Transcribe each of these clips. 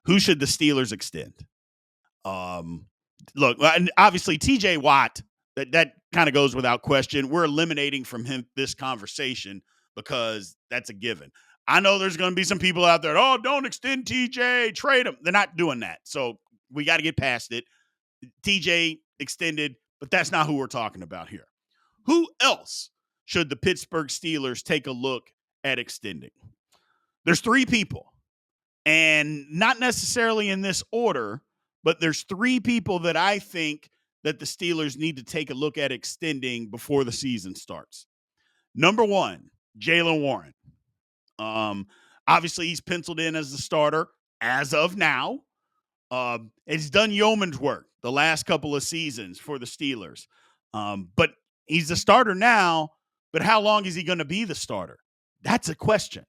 Who should the Steelers extend? Um, Look, and obviously TJ Watt, that kind of goes without question. We're eliminating from him this conversation because that's a given. I know there's going to be some people out there, oh, don't extend TJ, trade him. They're not doing that. So we got to get past it. TJ extended, but that's not who we're talking about here. Who else should the Pittsburgh Steelers take a look at extending? There's three people, and not necessarily in this order, but there's three people that I think that the Steelers need to take a look at extending before the season starts. Number one, Jaylen Warren. Um, Obviously, he's penciled in as the starter as of now. He's done yeoman's work the last couple of seasons for the Steelers. But he's the starter now, but how long is he going to be the starter? That's a question.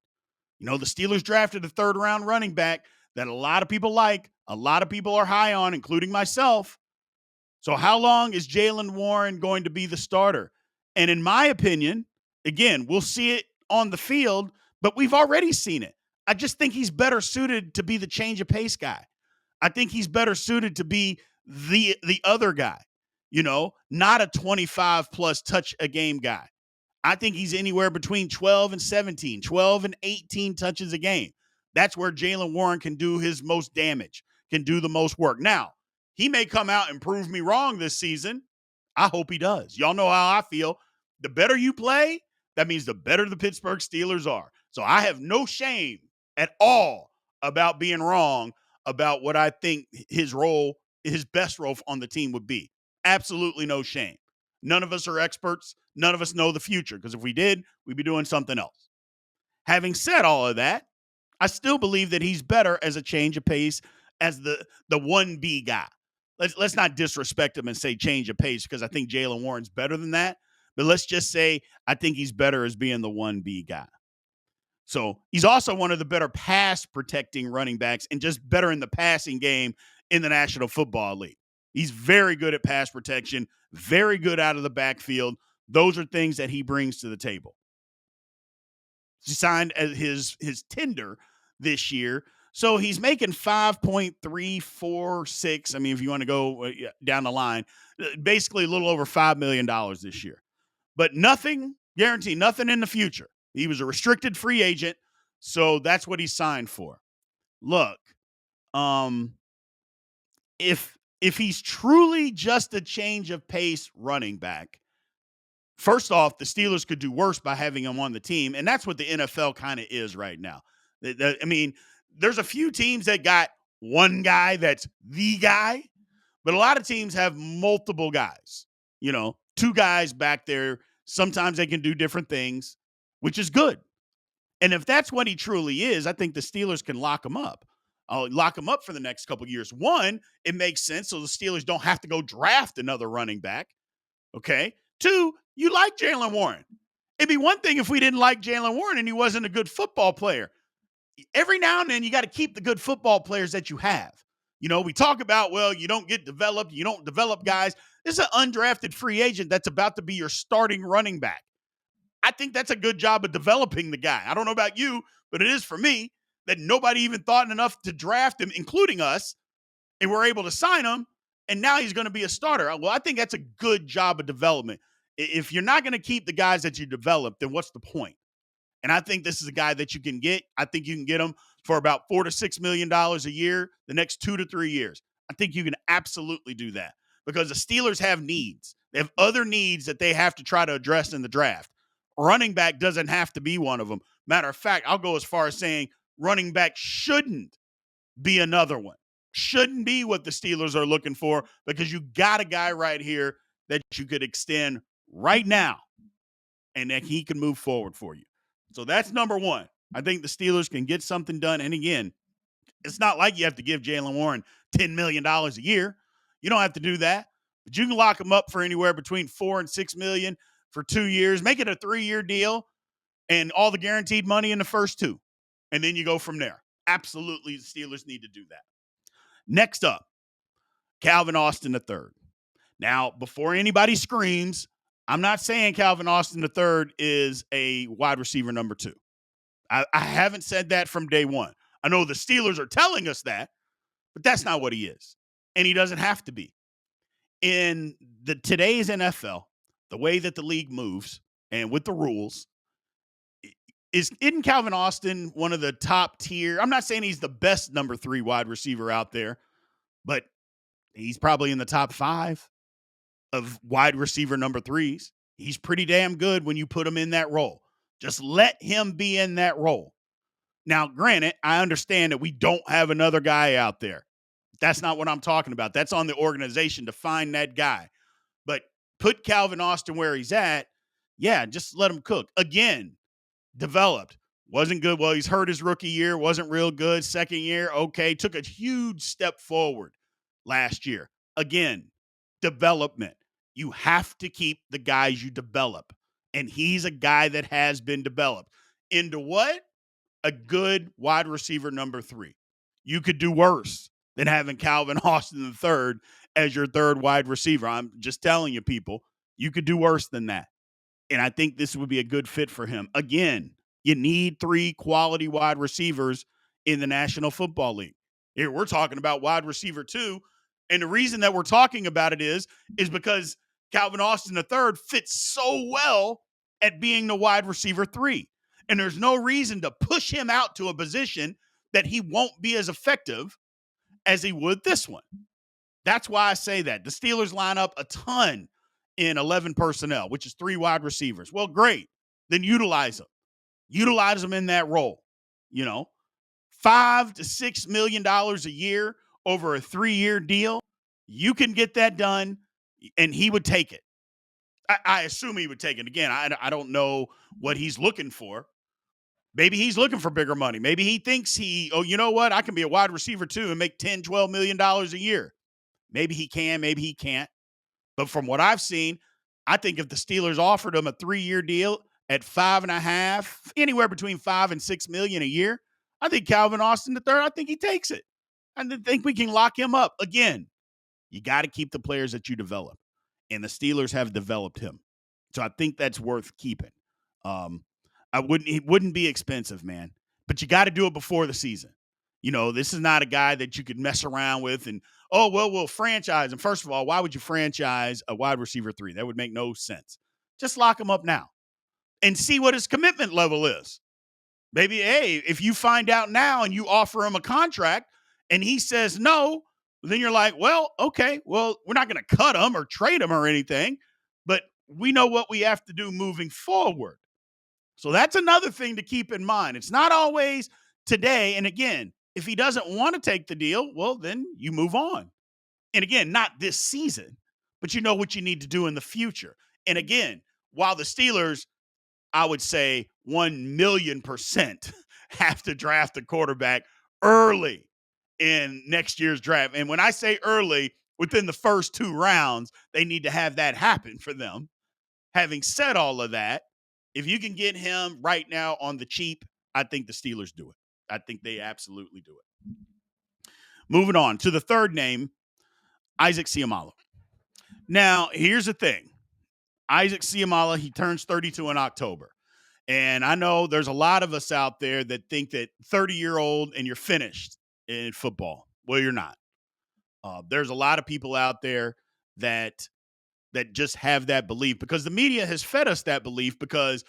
You know, the Steelers drafted a third-round running back that a lot of people like, a lot of people are high on, including myself. So how long is Jaylen Warren going to be the starter? And in my opinion, again, we'll see it on the field, but we've already seen it. I just think he's better suited to be the change of pace guy. I think he's better suited to be the other guy, you know, not a 25 plus touch a game guy. I think he's anywhere between 12 and 17, 12 and 18 touches a game. That's where Jaylen Warren can do his most damage, can do the most work. Now, he may come out and prove me wrong this season. I hope he does. Y'all know how I feel. The better you play, that means the better the Pittsburgh Steelers are. So I have no shame at all about being wrong about what I think his role, his best role on the team would be. Absolutely no shame. None of us are experts. None of us know the future, because if we did, we'd be doing something else. Having said all of that, I still believe that he's better as a change of pace, as the 1B guy. Let's not disrespect him and say change of pace, because I think Jaylen Warren's better than that. But let's just say I think he's better as being the 1B guy. So he's also one of the better pass protecting running backs and just better in the passing game in the National Football League. He's very good at pass protection, very good out of the backfield. Those are things that he brings to the table. He signed as his tender this year. So he's making 5.346. I mean, if you want to go down the line, basically a little over $5 million this year. But nothing, guaranteed, nothing in the future. He was a restricted free agent, so that's what he signed for. Look, if he's truly just a change of pace running back, first off, the Steelers could do worse by having him on the team, and that's what the NFL kind of is right now. I mean, there's a few teams that got one guy that's the guy, but a lot of teams have multiple guys, you know, two guys back there. Sometimes they can do different things, which is good. And if that's what he truly is, I think the Steelers can lock him up. I'll lock him up for the next couple of years. One, it makes sense so the Steelers don't have to go draft another running back. Okay. Two, you like Jaylen Warren. It'd be one thing if we didn't like Jaylen Warren and he wasn't a good football player. Every now and then you got to keep the good football players that you have. You know, we talk about, well, you don't get developed, you don't develop guys. This is an undrafted free agent that's about to be your starting running back. I think that's a good job of developing the guy. I don't know about you, but it is for me that nobody even thought enough to draft him, including us, and we're able to sign him, and now he's going to be a starter. Well, I think that's a good job of development. If you're not going to keep the guys that you develop, then what's the point? And I think this is a guy that you can get. I think you can get him for about $4 to $6 million a year the next 2 to 3 years. I think you can absolutely do that because the Steelers have needs. They have other needs that they have to try to address in the draft. Running back doesn't have to be one of them. Matter of fact, I'll go as far as saying running back shouldn't be another one. Shouldn't be what the Steelers are looking for because you got a guy right here that you could extend right now and that he can move forward for you. So that's number one. I think the Steelers can get something done. And again, it's not like you have to give Jaylen Warren $10 million a year. You don't have to do that. But you can lock him up for anywhere between $4 and $6 million for 2 years. Make it a 3-year deal and all the guaranteed money in the first 2. And then you go from there. Absolutely, the Steelers need to do that. Next up, Calvin Austin III. Now, before anybody screams, I'm not saying Calvin Austin III is a wide receiver number 2. I haven't said that from day one. I know the Steelers are telling us that, but that's not what he is. And he doesn't have to be. In the today's NFL, the way that the league moves and with the rules, isn't Calvin Austin one of the top tier? I'm not saying he's the best number 3 wide receiver out there, but he's probably in the top 5 of wide receiver number 3s. He's pretty damn good when you put him in that role. Just let him be in that role. Now, granted, I understand that we don't have another guy out there. That's not what I'm talking about. That's on the organization to find that guy. But put Calvin Austin where he's at. Yeah, just let him cook. Again, developed. Wasn't good. Well, he's hurt his rookie year. Wasn't real good. Second year, okay. Took a huge step forward last year. Again, development. You have to keep the guys you develop. And he's a guy that has been developed. Into what? A good wide receiver number 3. You could do worse than having Calvin Austin III as your third wide receiver. I'm just telling you, people, you could do worse than that. And I think this would be a good fit for him. Again, you need 3 quality wide receivers in the National Football League. Here, we're talking about wide receiver 2. And the reason that we're talking about it is because Calvin Austin III fits so well at being the wide receiver 3. And there's no reason to push him out to a position that he won't be as effective as he would this one. That's why I say that. The Steelers line up a ton in 11 personnel, which is 3 wide receivers. Well, great. Then utilize them. Utilize them in that role. You know, $5 to $6 million a year over a 3-year deal. You can get that done, and he would take it. I assume he would take it. Again, I don't know what he's looking for. Maybe he's looking for bigger money. Maybe he thinks you know what? I can be a wide receiver too and make $10, $12 million a year. Maybe he can, maybe he can't. But from what I've seen, I think if the Steelers offered him a 3-year deal at 5.5, anywhere between 5 and 6 million a year, I think Calvin Austin III, I think he takes it. I think we can lock him up. Again, you got to keep the players that you develop. And the Steelers have developed him. So I think that's worth keeping. It wouldn't be expensive, man. But you got to do it before the season. You know, this is not a guy that you could mess around with and, we'll franchise him. First of all, why would you franchise a wide receiver 3? That would make no sense. Just lock him up now and see what his commitment level is. Maybe, hey, if you find out now and you offer him a contract and he says no, then you're like, well, okay, well, we're not going to cut him or trade him or anything, but we know what we have to do moving forward. So that's another thing to keep in mind. It's not always today. And again, if he doesn't want to take the deal, well, then you move on. And again, not this season, but you know what you need to do in the future. And again, while the Steelers, I would say 1,000,000% have to draft a quarterback early in next year's draft. And when I say early, within the first 2 rounds, they need to have that happen for them. Having said all of that, if you can get him right now on the cheap, I think the Steelers do it. I think they absolutely do it. Moving on to the third name, Isaac Seumalo. Now, here's the thing. Isaac Seumalo, he turns 32 in October. And I know there's a lot of us out there that think that 30-year-old and you're finished in football. Well, you're not. There's a lot of people out there that just have that belief because the media has fed us that belief because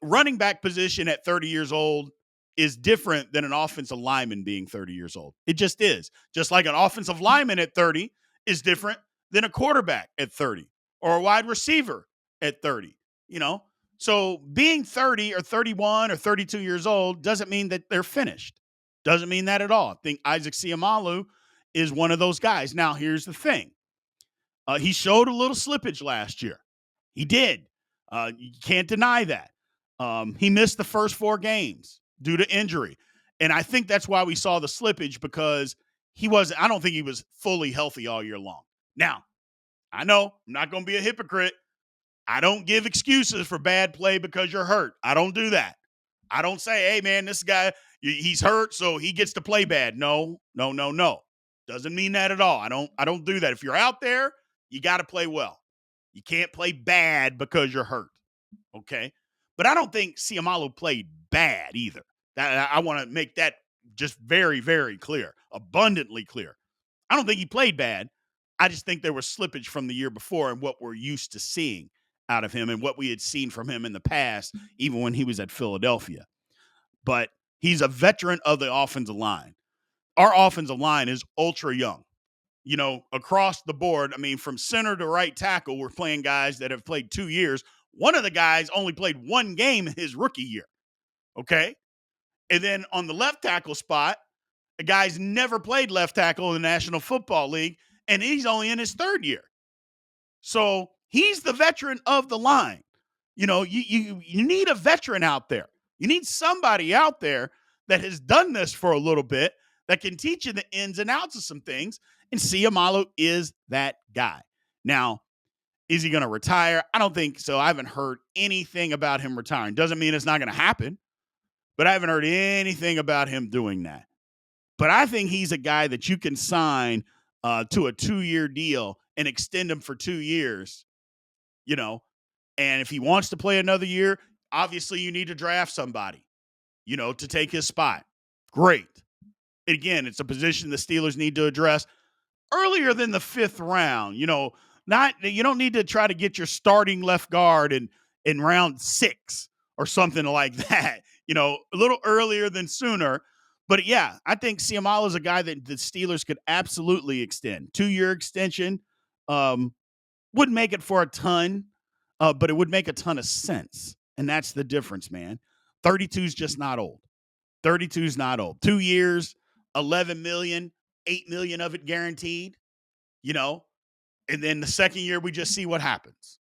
running back position at 30 years old is different than an offensive lineman being 30 years old. It just is. Just like an offensive lineman at 30 is different than a quarterback at 30 or a wide receiver at 30, you know? So being 30 or 31 or 32 years old doesn't mean that they're finished. Doesn't mean that at all. I think Isaac Seumalo is one of those guys. Now, here's the thing. He showed a little slippage last year. He did. You can't deny that. He missed the first 4 games due to injury. And I think that's why we saw the slippage because I don't think he was fully healthy all year long. Now, I know I'm not going to be a hypocrite. I don't give excuses for bad play because you're hurt. I don't do that. I don't say, hey, man, this guy, he's hurt, so he gets to play bad. No. Doesn't mean that at all. I don't do that. If you're out there, you got to play well. You can't play bad because you're hurt. Okay? But I don't think Seumalo played bad either. I want to make that Just very, very clear, abundantly clear. I don't think he played bad. I just think there was slippage from the year before and what we're used to seeing out of him and what we had seen from him in the past, even when he was at Philadelphia. But he's a veteran of the offensive line. Our offensive line is ultra young. Across the board, I mean, from center to right tackle, we're playing guys that have played 2 years. One of the guys only played one game his rookie year. Okay. And then on the left tackle spot, the guy's never played left tackle in the National Football League, and he's only in his third year. So he's the veteran of the line. You need a veteran out there. You need somebody out there that has done this for a little bit that can teach you the ins and outs of some things. And Seumalo is that guy. Now, is he going to retire? I don't think so. I haven't heard anything about him retiring. Doesn't mean it's not going to happen, but I haven't heard anything about him doing that. But I think he's a guy that you can sign to a 2-year deal and extend him for 2 years, and if he wants to play another year, obviously you need to draft somebody, to take his spot. Great. Again, it's a position the Steelers need to address earlier than the 5th round. You don't need to try to get your starting left guard in round 6 or something like that. A little earlier than sooner. But yeah, I think Seumalo is a guy that the Steelers could absolutely extend. 2-year extension wouldn't make it for a ton, but it would make a ton of sense. And that's the difference, man. 32 is just not old. 32 is not old. 2 years, 11 million, 8 million of it guaranteed, and then the second year, we just see what happens.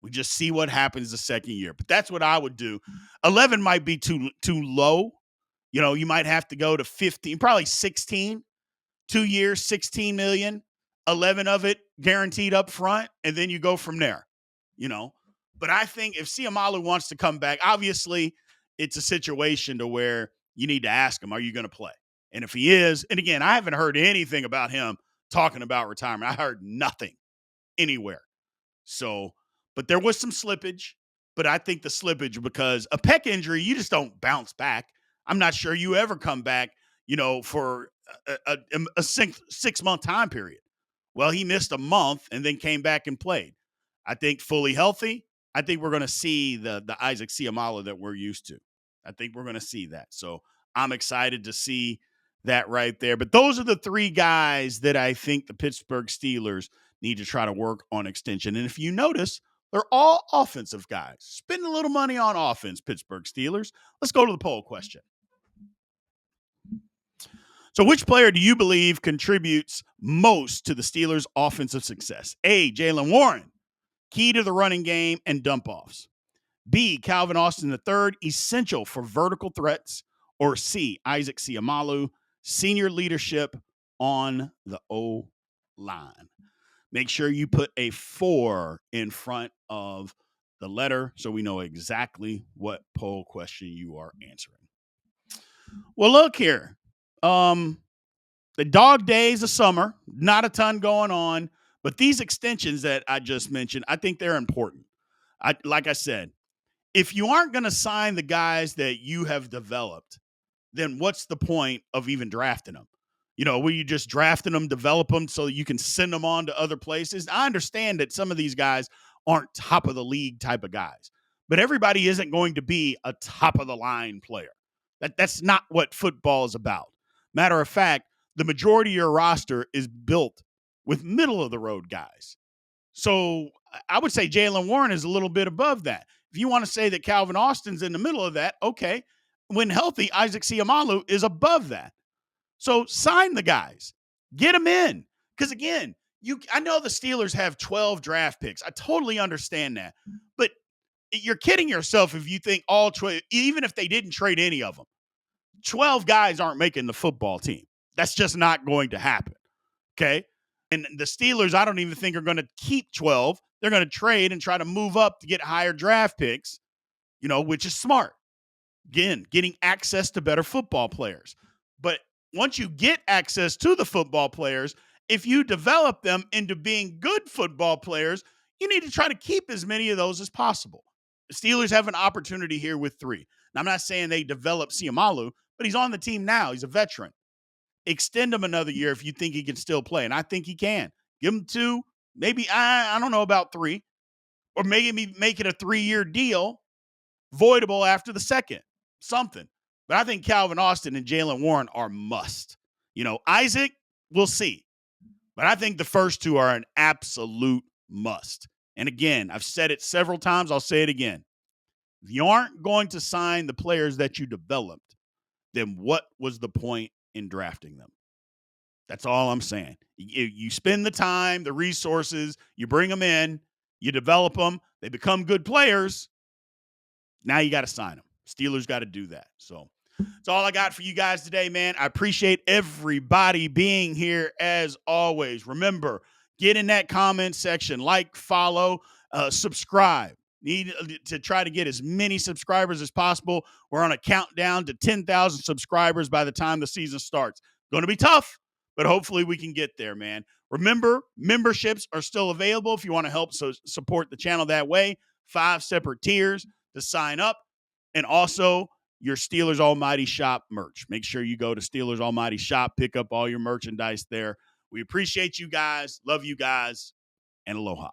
We just see what happens the second year. But that's what I would do. 11 might be too low. You might have to go to 15, probably 16, 2 years, 16 million, 11 of it guaranteed up front, and then you go from there, But I think if Seumalo wants to come back, obviously it's a situation to where you need to ask him, are you going to play? And if he is, and again, I haven't heard anything about him talking about retirement. I heard nothing anywhere. So, but there was some slippage, but I think the slippage because a pec injury, you just don't bounce back. I'm not sure you ever come back, for a 6-month time period. Well, he missed a month and then came back and played. I think fully healthy. I think we're going to see the Isaac Seumalo that we're used to. I think we're going to see that. So I'm excited to see that right there. But those are the 3 guys that I think the Pittsburgh Steelers need to try to work on extension. And if you notice, they're all offensive guys. Spend a little money on offense, Pittsburgh Steelers. Let's go to the poll question. So which player do you believe contributes most to the Steelers' offensive success? A, Jaylen Warren, key to the running game and dump-offs. B, Calvin Austin III, essential for vertical threats. Or C, Isaac Seumalo, senior leadership on the O-line. Make sure you put a 4 in front of the letter so we know exactly what poll question you are answering. Well, look here. The dog days of summer, not a ton going on, but these extensions that I just mentioned, I think they're important. Like I said, if you aren't going to sign the guys that you have developed, then what's the point of even drafting them? Were you just drafting them, develop them so you can send them on to other places? I understand that some of these guys aren't top of the league type of guys, but everybody isn't going to be a top of the line player. That's not what football is about. Matter of fact, the majority of your roster is built with middle of the road guys. So I would say Jaylen Warren is a little bit above that. If you want to say that Calvin Austin's in the middle of that, okay. When healthy, Isaac Seumalo is above that. So sign the guys. Get them in. Because again, I know the Steelers have 12 draft picks. I totally understand that. But you're kidding yourself if you think all 12, even if they didn't trade any of them, 12 guys aren't making the football team. That's just not going to happen. Okay? And the Steelers, I don't even think are going to keep 12. They're going to trade and try to move up to get higher draft picks, which is smart. Again, getting access to better football players. But once you get access to the football players, if you develop them into being good football players, you need to try to keep as many of those as possible. The Steelers have an opportunity here with 3. Now, I'm not saying they develop Seumalo, but he's on the team now. He's a veteran. Extend him another year if you think he can still play, and I think he can. Give him 2, maybe I don't know about 3, or maybe make it a 3-year deal, voidable after the second, something. But I think Calvin Austin and Jaylen Warren are must. Isaac, we'll see. But I think the first 2 are an absolute must. And again, I've said it several times. I'll say it again. If you aren't going to sign the players that you developed, then what was the point in drafting them? That's all I'm saying. You spend the time, the resources, you bring them in, you develop them, they become good players. Now you got to sign them. Steelers got to do that. So that's all I got for you guys today, man. I appreciate everybody being here as always. Remember, get in that comment section, like, follow, subscribe. Need to try to get as many subscribers as possible. We're on a countdown to 10,000 subscribers by the time the season starts. Going to be tough, but hopefully we can get there, man. Remember, memberships are still available if you want to help support the channel that way. 5 separate tiers to sign up. And also your Steelers Almighty Shop merch. Make sure you go to Steelers Almighty Shop, pick up all your merchandise there. We appreciate you guys, love you guys, and aloha.